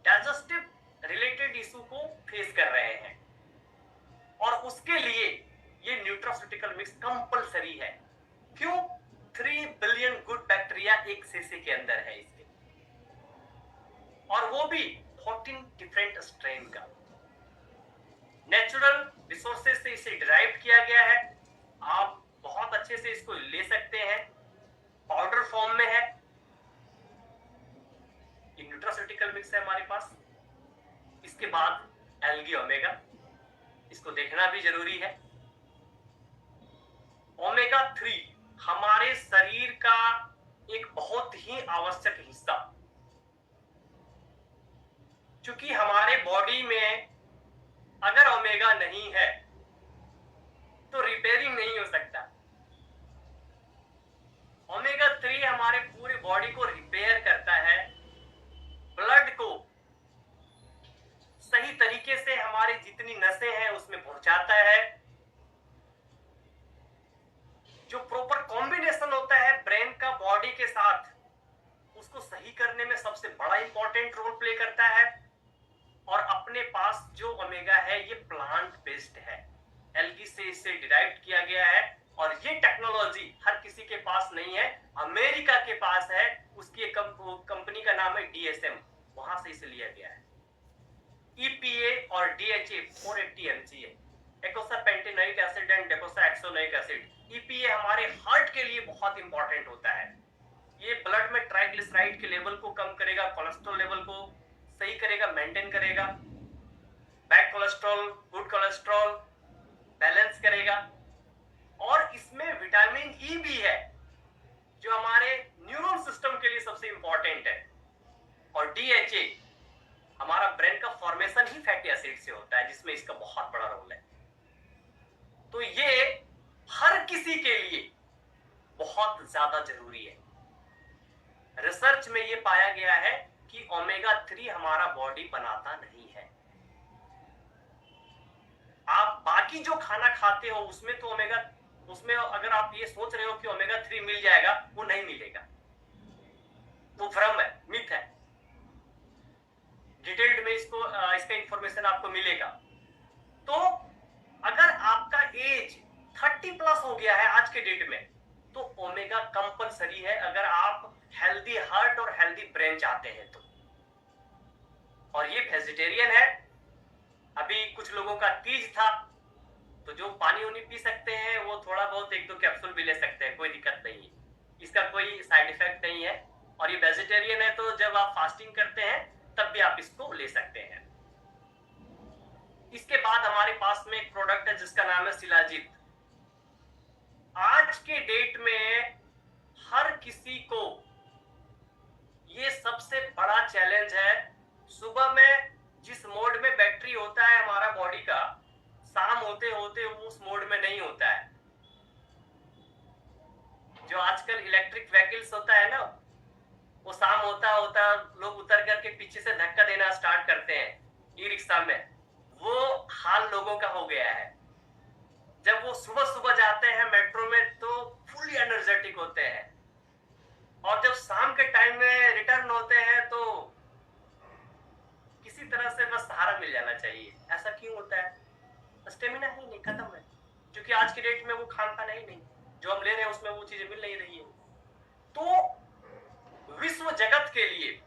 डाइजेस्टिव रिलेटेड इशू को फेस कर रहे हैं, और उसके लिए ये न्यूट्रास्यूटिकल मिक्स कंपलसरी है। क्यों? 3 बिलियन गुड बैक्टीरिया एक शीशे के अंदर है इसके, और वो भी 14 डिफरेंट स्ट्रेन का। नेचुरल रिसोर्सेज से इसे डिराइव किया गया है। आप बहुत अच्छे से इसको ले सकते हैं, पाउडर फॉर्म में है। ये न्यूट्रास्यूटिकल मिक्स है हमारे पास। इसके बाद एल्गी ओमेगा, इसको देखना भी जरूरी है। ओमेगा 3 हमारे शरीर का एक बहुत ही आवश्यक हिस्सा, क्योंकि हमारे बॉडी में अगर ओमेगा नहीं है तो रिपेयरिंग नहीं हो सकता। ओमेगा 3 हमारे पूरे बॉडी को रिपेयर करता है, ब्लड को सही तरीके से हमारी जितनी नसें हैं उसमें पहुंचाता है। जो प्रॉपर कॉम्बिनेशन होता है ब्रेन का बॉडी के साथ, उसको सही करने में सबसे बड़ा इंपॉर्टेंट रोल प्ले करता है। और अपने पास जो ओमेगा है ये प्लांट बेस्ड है, एल्गी से इसे डिराइव किया गया है, और ये टेक्नोलॉजी हर किसी के पास नहीं है, अमेरिका के पास है। उसकी कंपनी का नाम है DSM, वहां से इसे लिया गया है। EPA और DHA 480 mg है, एकोसापेंटेनोइक एसिड एंड डेकोसाहेक्सोनोइक एसिड। EPA हमारे हार्ट के लिए बहुत इंपॉर्टेंट होता है। ये ब्लड में ट्राइग्लिसराइड के लेवल को कम करेगा, कोलेस्ट्रॉल लेवल को सही करेगा, मेंटेन करेगा, bad cholesterol good cholesterol balance करेगा। और इसमें विटामिन E भी है, जो हमारे न्यूरल सिस्टम के लिए सबसे इंपॉर्टेंट है। और DHA हमारा ब्रेन का फॉर्मेशन ही फैटी एसिड से होता है, जिसमें इसका बहुत बड़ा रोल है। तो ये हर किसी के लिए बहुत ज्यादा जरूरी है। रिसर्च में ये पाया गया है कि ओमेगा 3 हमारा बॉडी बनाता नहीं है। आप बाकी जो खाना खाते हो उसमें तो उसमें अगर आप ये सोच रहे हो कि ओमेगा 3 मिल जाएगा, वो नहीं मिलेगा, वो भ्रम है, मिथ है। डिटेल्ड में इसका इंफॉर्मेशन आपको मिलेगा। तो अगर आपका एज 30 प्लस हो गया है आज के डेट में, तो ओमेगा कंपलसरी है, अगर आप हेल्दी हार्ट और हेल्दी ब्रेन चाहते हैं तो। और ये वेजिटेरियन है। अभी कुछ लोगों का तीज था, तो जो पानी उनी पी सकते हैं वो थोड़ा बहुत 1-2 कैप्सूल भी ले सकते हैं, कोई दिक्कत नहीं है, इसका कोई साइड इफेक्ट नहीं है। और ये वेजिटेरियन है, तो जब आप फास्टिंग करते हैं तब भी आप इसको ले सकते हैं। इसके बाद हमारे पास में एक प्रोडक्ट है जिसका नाम है शिलाजीत। आज के डेट में हर किसी को ये सबसे बड़ा चैलेंज है। सुबह में जिस मोड में बैटरी होता है हमारा बॉडी का, शाम होते होते वो उस मोड में नहीं होता है। जो आजकल इलेक्ट्रिक व्हीकल्स होता है ना, वो शाम होता होता लोग उतर करके पीछे से धक्का देना स्टार्ट करते हैं ई रिक्शा में, वो हाल लोगों का हो गया है। जब वो सुबह सुबह जाते हैं मेट्रो में तो फुली एनर्जेटिक होते हैं, और जब शाम के टाइम में रिटर्न होते हैं तो किसी तरह से बस सहारा मिल जाना चाहिए। ऐसा क्यों होता है? स्टेमिना ही नहीं, खत्म है। क्योंकि आज के डेट में वो खान पान ही नहीं, जो हम ले रहे हैं उसमें वो चीजें मिल नहीं रही है। तो विश्व जगत के लिए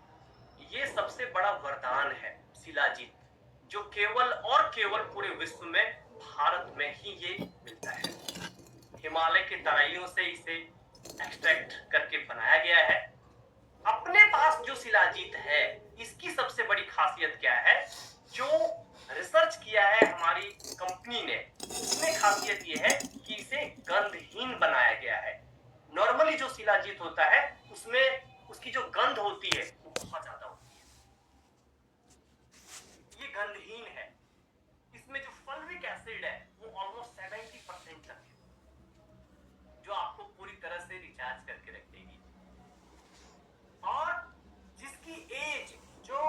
ये सबसे बड़ा वरदान है शिलाजीत, जो केवल और केवल पूरे विश्व में भारत में ही ये मिलता है। हिमालय के तराइयों से इसे एक्सट्रैक्ट करके बनाया गया है। अपने पास जो शिलाजीत है, इसकी सबसे बड़ी खासियत क्या है? जो रिसर्च किया है हमारी कंपनी ने, उसमें खासियत ये है कि इसे गंधहीन बनाया गया है। नॉर्मली जो शिलाजीत होता है उसमें उसकी जो गंध होती है वो बहुत ज्यादा होती है, ये गंधहीन है। इसमें जो फल्विक एसिड है वो ऑलमोस्ट 70% तक है, जो आपको पूरी तरह से रिचार्ज करके रखेगी। और जिसकी एज, जो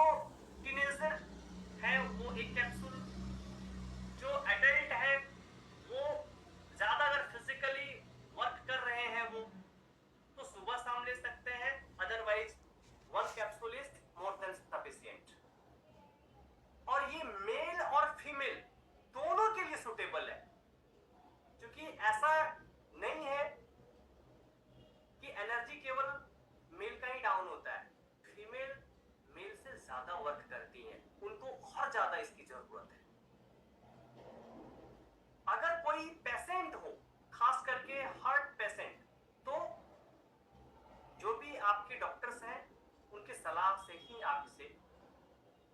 टीनेजर है वो एक कैप्सूल, जो एडल्ट है वो ज्यादा अगर फिजिकली वर्क कर रहे हैं वो तो सुबह शाम ले सकते हैं, otherwise 1 capsule is more than sufficient. और ये मेल और फीमेल दोनों के लिए सुटेबल है, क्योंकि ऐसा नहीं है कि एनर्जी केवल मेल का ही डाउन होता है। फीमेल मेल से ज्यादा वर्क करती है, उनको और ज्यादा इसकी जरूरत है। अगर कोई पेशेंट हो, खास करके हार्ट पेशेंट, तो जो भी आपके डॉक्टर्स हैं उनके सलाह से ही आप इसे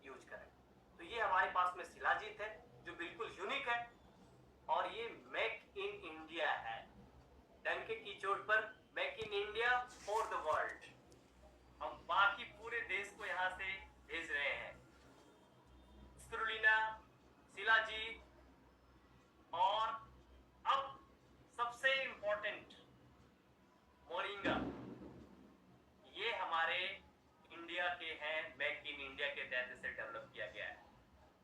यूज करें। तो ये हमारे पास में शिलाजीत है जो बिल्कुल यूनिक है, और ये मेक इन इंडिया है। डंके की चोट पर make in India for the world. हम बाकी पूरे देश को यहां से भेज रहे हैं स्पिरुलिना, शिलाजीत, और अब सबसे इंपॉर्टेंट मोरिंगा। ये हमारे इंडिया के हैं, मेक इन इंडिया के तहत इसे डेवलप किया गया है।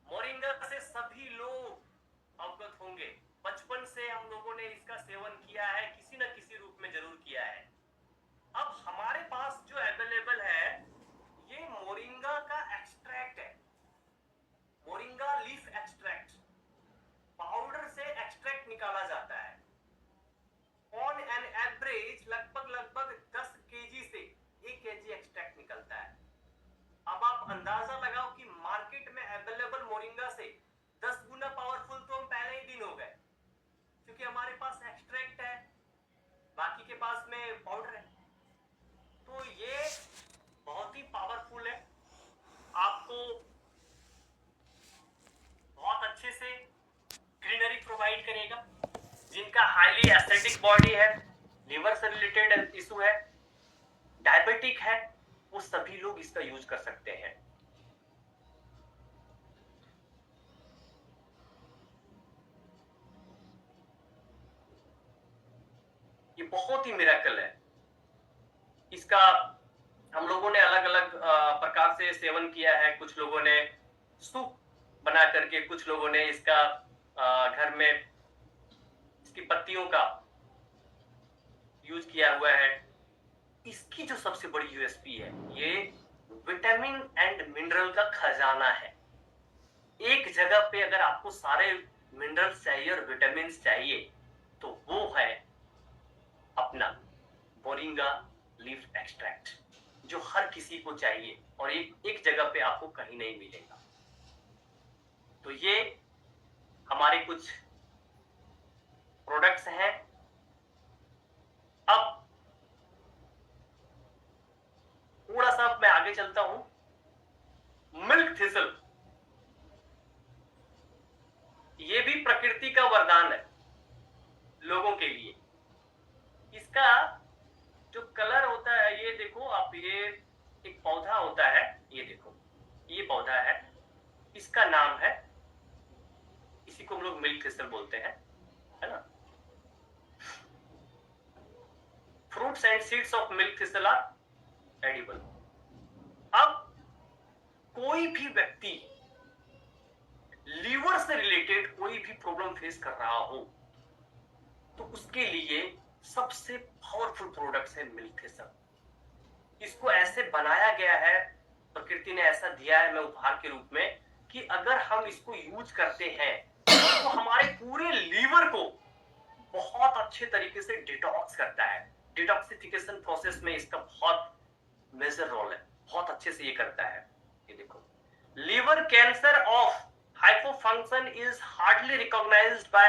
मोरिंगा से सभी लोग अवगत होंगे, बचपन से हम लोगों ने इसका सेवन किया है, किसी न किसी रूप में जरूर किया है। अब हमारे पास जो अवेलेबल है ये मोरिंगा का एक्सट्रैक्ट है, मोरिंगा लीफ एक्सट्रैक्ट। पाउडर से एक्सट्रैक्ट निकाला जाता है। ऑन एन एवरेज लगभग 10 केजी से 1 केजी एक्सट्रैक्ट निकलता है। अब आप अंदाजा लगाओ कि मार्केट में अवेलेबल मोरिंगा से 10 गुना पावरफुल तो हम पहले ही दिन हो गए, क्योंकि हमारे पास एक्सट्रैक्ट है, बाकी के पास में पाउडर है। तो ये बहुत ही पावरफुल है, आपको बहुत अच्छे से ग्रीनरी प्रोवाइड करेगा। जिनका हाईली एसिडिक बॉडी है, लिवर से रिलेटेड इशू है, डायबिटिक है, वो सभी लोग इसका यूज कर सकते हैं। ये बहुत ही मिरेकल है। इसका हम लोगों ने अलग अलग प्रकार से सेवन किया है। कुछ लोगों ने सूप बना करके, कुछ लोगों ने इसका घर में इसकी पत्तियों का यूज किया हुआ है। इसकी जो सबसे बड़ी यूएसपी है, ये विटामिन एंड मिनरल का खजाना है। एक जगह पे अगर आपको सारे मिनरल्स चाहिए और विटामिन चाहिए तो वो है अपना मोरिंगा लीफ एक्सट्रैक्ट, जो हर किसी को चाहिए और एक जगह पे आपको कहीं नहीं मिलेगा। तो ये हमारे कुछ प्रोडक्ट्स हैं। अब थोड़ा सा मैं आगे चलता हूं। मिल्क थिसल, ये भी प्रकृति का वरदान है लोगों के लिए। इसका जो कलर होता है, ये देखो आप, ये एक पौधा होता है, ये देखो ये पौधा है, इसका नाम है, इसी को हम लोग मिल्क थिसल बोलते हैं, है ना। Fruits and seeds of milk thistle are edible. अब कोई भी व्यक्ति लीवर से रिलेटेड कोई भी प्रॉब्लम फेस कर रहा हो, तो उसके लिए सबसे पावरफुल प्रोडक्ट्स है मिल्क थिसल। इसको ऐसे बनाया गया है, प्रकृति ने ऐसा दिया है हमें उपहार के रूप में, कि अगर हम इसको यूज करते हैं तो हमारे पूरे लीवर को बहुत अच्छे तरीके से डिटॉक्स करता है। डिटॉक्सिफिकेशन प्रोसेस में इसका बहुत मेजर रोल है, बहुत अच्छे से ये करता है। ये देखो, liver cancer of hypofunction is hardly recognized by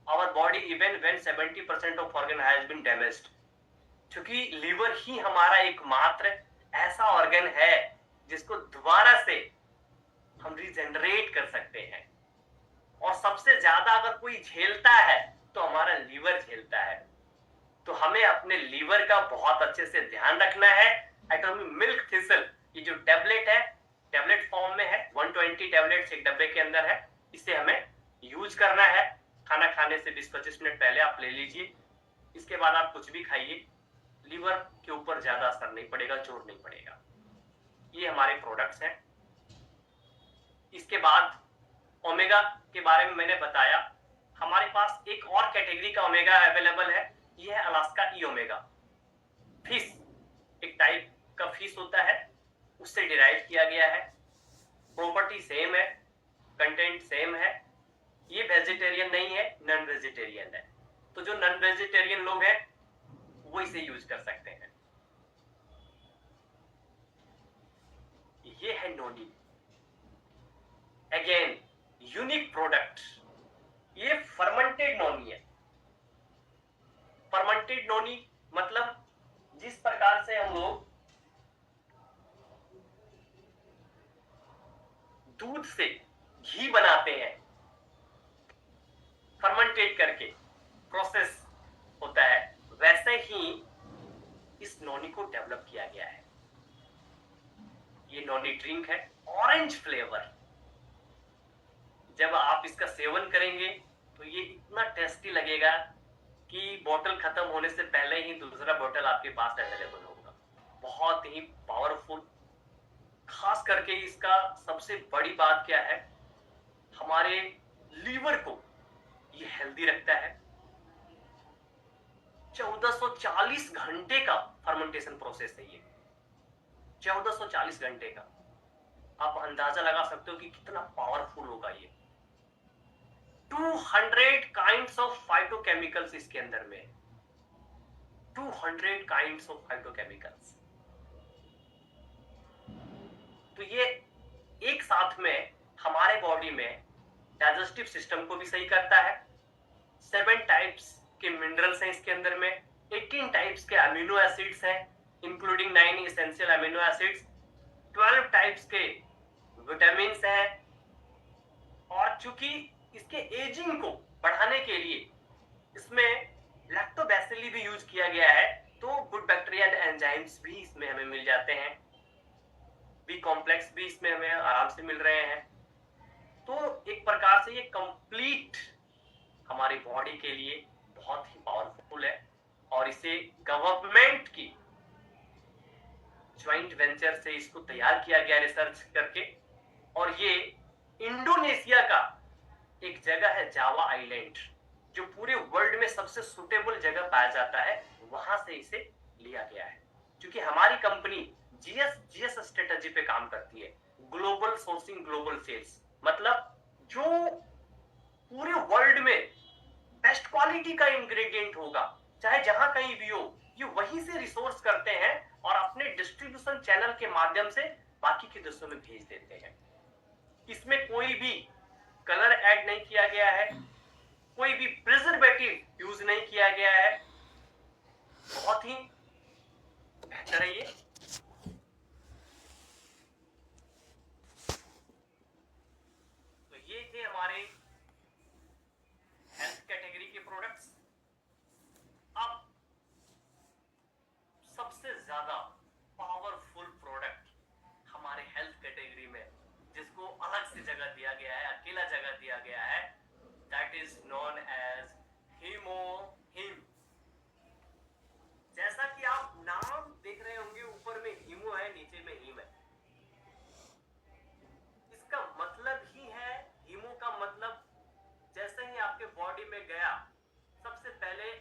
our body even when 70% of organ has been damaged। क्योंकि लीवर ही हमारा एकमात्र ऐसा ऑर्गन है जिसको दोबारा से हम रिजेनरेट कर सकते हैं, और सबसे ज्यादा अगर कोई झेलता है तो हमारा लीवर झेलता है। तो हमें अपने लीवर का बहुत अच्छे से ध्यान रखना है। एटॉमी मिल्क थिसल, ये जो टैबलेट है, टैबलेट फॉर्म में है, 120 टैबलेट्स एक डब्बे के अंदर है। इसे हमें यूज करना है। खाना खाने से 20-25 मिनट पहले आप ले लीजिए। इसके बाद आप कुछ भी खाइए, लीवर के ऊपर ज्यादा असर नहीं पड़ेगा, जोर नहीं पड़ेगा। ये हमारे प्रोडक्ट्स हैं। इसके बाद ओमेगा के बारे में मैंने बताया। हमारे पास एक और कैटेगरी का ओमेगा अवेलेबल है, ये है अलास्का ई ओमेगा। फिश, एक टाइप का फिश होता है, उससे डिराइव किया गया है। प्रॉपर्टी सेम है, कंटेंट सेम है। ये वेजिटेरियन नहीं है, नॉन वेजिटेरियन है। तो जो नॉन वेजिटेरियन लोग हैं वो इसे यूज कर सकते हैं। ये है नोनी, अगेन यूनिक प्रोडक्ट। ये फर्मेंटेड नोनी है। फर्मेंटेड नोनी मतलब जिस प्रकार से हम लोग दूध से घी बनाते हैं, फर्मेंटेट करके प्रोसेस होता है, वैसे ही इस नोनी को डेवलप किया गया है। ये नोनी ड्रिंक है, ऑरेंज फ्लेवर। जब आप इसका सेवन करेंगे तो ये इतना टेस्टी लगेगा कि बोतल खत्म होने से पहले ही दूसरा बोतल आपके पास अवेलेबल होगा। बहुत ही पावरफुल। खास करके इसका सबसे बड़ी बात क्या है, हमारे लीवर को ये हेल्दी रखता है। 1440 घंटे का फर्मेंटेशन प्रोसेस है ये, 1440 घंटे का। आप अंदाजा लगा सकते हो कि कितना पावरफुल होगा ये। 200 काइंड्स ऑफ फाइटोकेमिकल्स इसके अंदर में, 200 काइंड्स ऑफ फाइटोकेमिकल्स। तो ये एक साथ में हमारे बॉडी में डाइजेस्टिव सिस्टम को भी सही करता है। 7 टाइप्स के मिनरल्स हैं इसके अंदर में, 18 टाइप्स के अमीनो एसिड्स हैं, including 9 essential amino acids, 12 types के विटामिन हैं। और चूंकि इसके एजिंग को बढ़ाने के लिए इसमें लैक्टोबैसिली भी यूज किया गया है, तो गुड बैक्टीरिया एंड एंजाइम्स भी इसमें हमें मिल जाते हैं। बी कॉम्प्लेक्स भी इसमें हमें आराम से मिल रहे हैं। तो एक प्रकार से ये कंप्लीट हमारी बॉडी के लिए बहुत ही पावरफुल है, और इसे गवर्नमेंट की ज्वाइंट वेंचर से इसको तैयार किया गया रिसर्च करके। और ये इंडोनेशिया का एक जगह है, जावा आइलैंड, जो पूरे वर्ल्ड में सबसे सुटेबल जगह पाया जाता है, वहां से इसे लिया गया है। क्योंकि हमारी कंपनी जीएस स्ट्रेटजी पे काम करती है, ग्लोबल सोर्सिंग ग्लोबल सेल्स। मतलब जो पूरे वर्ल्ड में बेस्ट क्वालिटी का इंग्रेडिएंट होगा, चाहे जहां कहीं भी हो, ये वहीं से रिसोर्स करते हैं और अपने डिस्ट्रीब्यूशन चैनल के माध्यम से बाकी के देशों में भेज देते हैं। इसमें कोई भी कलर ऐड नहीं किया गया है, कोई भी प्रिजर्वेटिव यूज नहीं किया गया है। बहुत ही बेहतर है ये। तो ये थे हमारे हेल्थ कैटेगरी के प्रोडक्ट्स। अब सबसे ज्यादा पावरफुल प्रोडक्ट हमारे हेल्थ कैटेगरी में, जिसको अलग से जगह दिया गया है, अकेला जगह दिया गया है, दैट इज नोन एज हीमोहिम। जैसा कि आप नाम देख रहे होंगे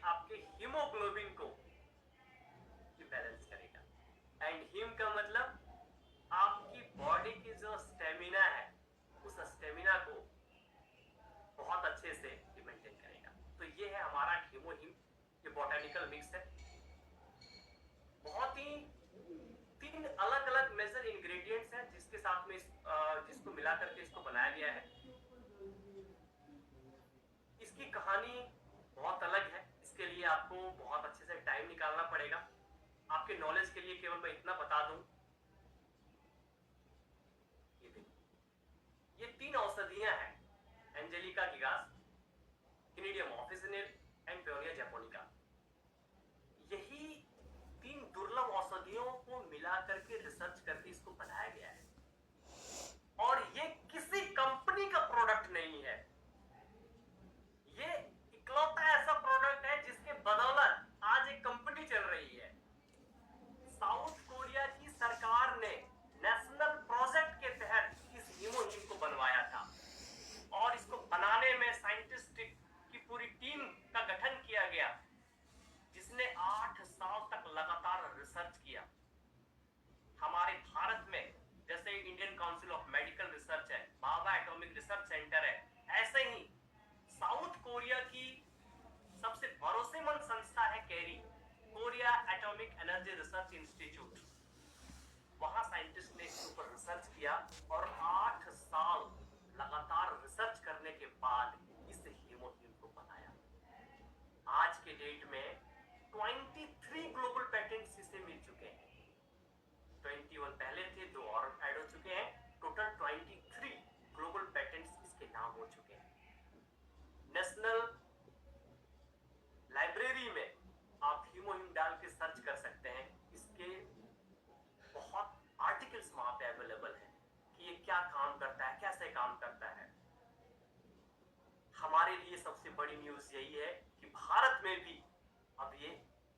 आपके हीमोग्लोबिन को बैलेंस करेगा। एंड हीम का मतलब आपकी बॉडी की जो स्टेमिना है, उस स्टेमिना को बहुत अच्छे से मेंटेन करेगा। तो ये है हमारा हीमो हीम, ये बोटेनिकल मिक्स है। बहुत ही 3 अलग अलग मेजर इंग्रेडिएंट्स हैं जिसके साथ में जिसको मिला करके इसको बनाया गया है। इसकी कहानी बहुत अलग है, इसके लिए आपको बहुत अच्छे से टाइम निकालना पड़ेगा। आपके नॉलेज के लिए केवल मैं इतना बता दूं, ये 3 औषधियां हैं, एंजेलिका गिगास, क्निडियम ऑफिसिनिल एंड पेयोनिया जैपोनिका। यही 3 दुर्लभ औषधियों को मिला करके रिसर्च करके इसको बनाया गया है। और ये किसी कंपनी का प्रोडक्ट नहीं है, ये इकलौता ऐसा प्रोडक्ट है जिसके बदौलत आज एक कंपनी चल रही है। साउथ कोरिया की सरकार ने नेशनल प्रोजेक्ट के तहत इस हीमोहीम को बनवाया था और इसको बनाने में साइंटिस्ट की पूरी टीम का गठन किया गया, जिसने 8 साल तक लगातार रिसर्च किया। हमारे भारत में जैसे Indian council of medical research है, भाभा एटॉमिक रिसर्च सेंटर है, ऐसे ही साउथ कोरिया की सबसे भरोसेमंद संस्था है carry, Korea atomic energy research institute. वहां साइंटिस्ट ने इसके ऊपर रिसर्च किया और 8 साल लगातार रिसर्च करने के बाद इस हीमोहीम को बनाया। आज के डेट में 23 ग्लोबल पैटेंट्स इसे मिल चुके हैं। 21 पहले थे, 2 और ऐड हो चुके हैं, टोटल 23 ग्लोबल पैटेंट्स इसके नाम हो चुके हैं। नेशनल लाइब्रेरी में आप हीमोहीम डाल के सर्च कर सकते हैं, इसके बहुत आर्टिकल्स वहां पे अवेलेबल है कि ये क्या काम करता है, कैसे काम करता है। हमारे लिए सबसे बड़ी न्यूज यही है कि भारत में भी अब ये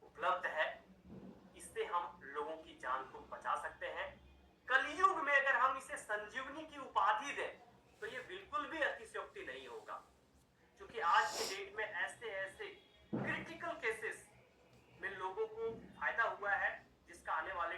उपलब्ध है, इससे हम लोगों की जान को बचा सकते हैं। कलयुग में अगर हम इसे संजीवनी की उपाधि दें तो ये बिल्कुल भी अतिशयोक्ति नहीं होगा, क्योंकि आज के डेट में ऐसे ऐसे क्रिटिकल केसेस में लोगों को फायदा हुआ है जिसका आने वाले